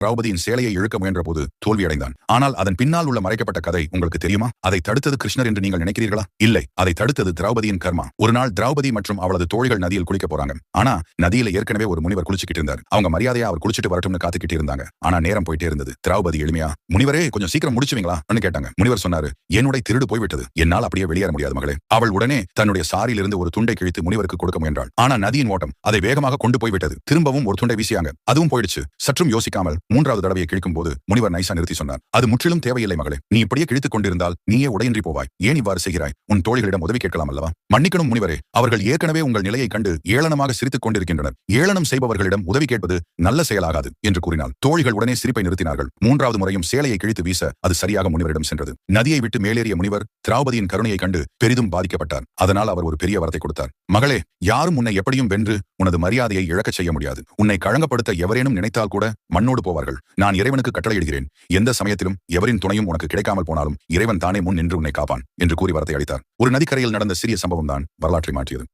திரௌபதியின் சேலையை இழுக்க முயன்ற போது தோல்வியடைந்தான். ஆனால் அதன் பின்னால் உள்ள மறைக்கப்பட்ட கதை உங்களுக்கு தெரியுமா? அதை தடுத்தது கிருஷ்ணர் என்று நீங்கள் நினைக்கிறீர்களா? இல்லை, அதை தடுத்தது திரௌபதியின் கர்மா. ஒரு நாள் திரௌபதி மற்றும் அவளது தோழிகள் நதியில் குளிக்க போறாங்க. ஆனா நதியில ஏற்கனவே ஒரு முனிவர் குளிச்சுக்கிட்டு இருந்தார். அவங்க மரியாதையா அவர் குளிச்சுட்டு வரட்டும்னு காத்துக்கிட்டு இருந்தாங்க. ஆனா நேரம் போயிட்டே இருந்தது. திரௌபதி எளிமையா, முனிவரே கொஞ்சம் சீக்கிரம் முடிச்சுவீங்களா கேட்டாங்க. முனிவர் சொன்னாரு, என்னுடைய திருடு போய்விட்டது, என்னால் அப்படியே வெளியேற முடியாது மகளே. அவள் உடனே தன்னுடைய சாரியில் இருந்து ஒரு துண்டை கிழித்து முனிவருக்கு கொடுக்க முயன்றாள். ஆனா நதியின் ஓட்டம் அதை வேகமாக கொண்டு போய்விட்டது. திரும்பவும் ஒரு துண்டை வீசியாங்க, அதுவும் போயிடுச்சு. சற்றும் யோசிக்காமல் மூன்றாவது தடவையை கிழிக்கும் போது முனிவர் நைசா நிறுத்தி சொன்னார், அது முற்றிலும் தேவையில்லை மகளே, நீ இப்படியே கிழித்துக் கொண்டிருந்தால் நீயே உடையின்றி போவாய். ஏன் இவ்வாறு செய்கிறாய்? உன் தோழிகளிடம் உதவி கேட்கலாம் அல்லவா? மன்னிக்கணும் முனிவரே, அவர்கள் ஏற்கனவே உங்கள் நிலையை கண்டு ஏளனமாக சிரித்துக் கொண்டிருக்கின்றனர். ஏளனம் செய்பவர்களிடம் உதவி கேட்பது நல்ல செயலாகாது என்று கூறினாள். தோழிகள் உடனே சிரிப்பை நிறுத்தினார்கள். மூன்றாவது முறையும் சேலையை கிழித்து வீச அது சரியாக முனிவரிடம் சென்றது. நதியை விட்டு மேலேறிய முனிவர் திரௌபதியின் கருணையை கண்டு பெரிதும் பாதிக்கப்பட்டார். அதனால் அவர் ஒரு பெரிய வரத்தை கொடுத்தார். மகளே, யாரும் உன்னை எப்படியும் வென்று உனது மரியாதையை இழக்கச் செய்ய முடியாது. உன்னை களங்கப்படுத்த எவரேனும் நினைத்தால் கூட மண்ணோடு போவார்கள். நான் இறைவனுக்கு கட்டளையிடுகிறேன், எந்த சமயத்திலும் எவரின் துணையும் உனக்கு கிடைக்காமல் போனாலும் இறைவன் தானே முன் நின்று உன்னை காப்பான் என்று கூறி வரத்தை அளித்தார். ஒரு நதிக்கரையில் நடந்த சிறிய சம்பவம் தான் வரலாற்றை மாற்றியது.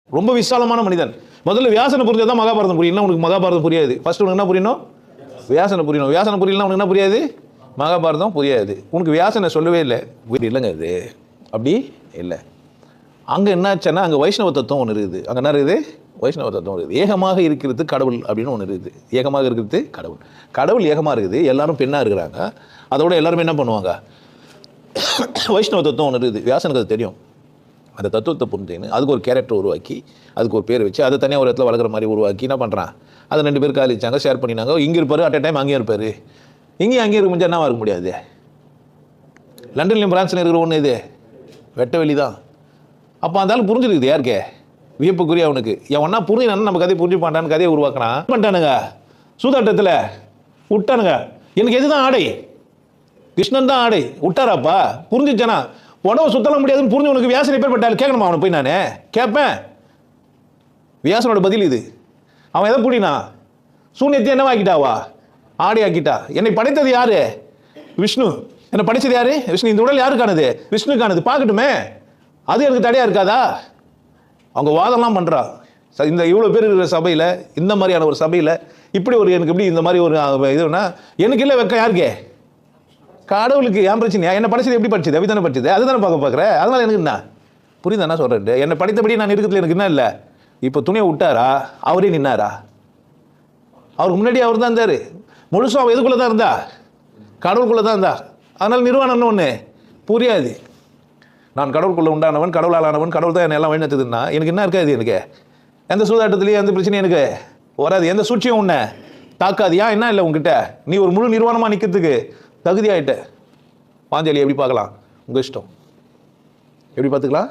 ரொம்ப விசாலமான மனிதன். முதல்ல வியாசனை புரிஞ்சதான் மகாபாரதம் புரியணும். உனக்கு மகாபாரதம் புரியாது. ஃபர்ஸ்ட் உனக்கு என்ன புரியணும்? வியாசனை புரியணும். வியாசனை புரியலாம் உனக்கு என்ன புரியாது? மகாபாரதம் புரியாது. உனக்கு வியாசனை சொல்லவே இல்லை. இல்லைங்க, இது அப்படி இல்லை. அங்கே என்னாச்சுன்னா அங்கே வைஷ்ணவ தத்துவம் ஒன்று இருக்குது. அங்கே என்ன இருக்குது? வைஷ்ணவ தத்துவம் இருக்குது. ஏகமாக இருக்கிறது கடவுள் அப்படின்னு ஒன்று இருக்குது. ஏகமாக இருக்கிறது கடவுள். கடவுள் ஏகமாக இருக்குது, எல்லாரும் பெண்ணாக இருக்கிறாங்க. அதோட எல்லாருமே என்ன பண்ணுவாங்க? வைஷ்ணவ தத்துவம் ஒன்று இருக்குது. வியாசனுக்கு அது தெரியும். அந்த தத்துவத்தை புரிஞ்சுன்னு அதுக்கு ஒரு கேரக்டர் உருவாக்கி அதுக்கு ஒரு பேர் வச்சு அதை தனியாக ஒரு இடத்துல வளர்க்குற மாதிரி உருவாக்கி என்ன பண்ணுறான்? அதை 2 பேர் காலிச்சாங்க, ஷேர் பண்ணினாங்க. இங்கே இருப்பார், அட் அ டைம் அங்கேயும் இருப்பார். அங்கேயும் இருக்க முடிஞ்சா என்னவா இருக்க முடியாது? லண்டன்லையும் பிரான்ஸ்லையும் இருக்கிற ஒன்று இது வெட்ட வெளி தான். அப்போ அந்தாலும் புரிஞ்சுருக்குது. யாருக்கே வியப்புக்குரிய அவனுக்கு என் ஒன்றா புரிஞ்சுனான்னு நம்ம கதையை புரிஞ்சு பாண்டான்னு கதையை உருவாக்கினான். பண்ணிட்டானுங்க, சூதாட்டத்தில் விட்டானுங்க. எனக்கு எதுதான் ஆடை? கிருஷ்ணன் தான் ஆடை. விட்டாராப்பா? புரிஞ்சிச்சானா? உடவை சுத்தலாம் முடியாதுன்னு புரிஞ்சு உனக்கு வியாசனை பேர் பட்டால் கேட்கணுமா? அவனை போய் நான் கேட்பேன். வியாசனோட பதில் இது. அவன் எதை புடினா? சூன்யத்தை என்ன ஆக்கிட்டாவா? ஆடை ஆக்கிட்டா. என்னை படைத்தது யாரு? விஷ்ணு. என்னை படைச்சது யாரு? விஷ்ணு. இந்த உடல் யாருக்கானது? விஷ்ணுக்கானது. பார்க்கட்டுமே, அது எனக்கு தடையாக இருக்காதா? அவங்க வாதம்லாம் பண்ணுறா. இந்த இவ்வளோ பேர் இருக்கிற சபையில், இந்த மாதிரியான ஒரு சபையில் இப்படி ஒரு எனக்கு எப்படி இந்த மாதிரி ஒரு இதுனா எனக்கு இல்லை வெக்க யாருக்கே? கடவுளுக்கு. ஏன் பிரச்சனையா? என்னை படிச்சது எப்படி படிச்சது? அப்படி தானே படிச்சது. அதுதானே பார்க்குறேன். அதனால் எனக்கு என்ன புரியுது? என்ன சொல்கிறேன்? என்னை படித்தபடி நான் இருக்கிறதுல எனக்கு என்ன இல்லை. இப்போ துணியை விட்டாரா? அவரே நின்னாரா? அவருக்கு முன்னாடி அவர் தான் இருந்தார். முழுசும் அவர் எதுக்குள்ளே தான் இருந்தா? கடவுளுக்குள்ளே தான் இருந்தா. அதனால் நிர்வாணம்னு ஒன்று புரியாது. நான் கடவுளுக்குள்ளே உண்டானவன், கடவுளால் ஆனவன், கடவுள் தான் என்னை எல்லாம் வழிநடத்துதுன்னா எனக்கு என்ன இருக்காது? எனக்கு எந்த சூதாட்டத்துலேயும் எந்த பிரச்சனையும் எனக்கு வராது. எந்த சூழ்ச்சியும் உன்னை தாக்காது. ஏன் என்ன இல்லை உங்ககிட்ட? நீ ஒரு முழு நிர்வாணமாக நிற்கிறதுக்கு தகுதி ஆகிட்ட. பாஞ்சாலி எப்படி பார்க்கலாம்? உங்கள் இஷ்டம். எப்படி பார்த்துக்கலாம்?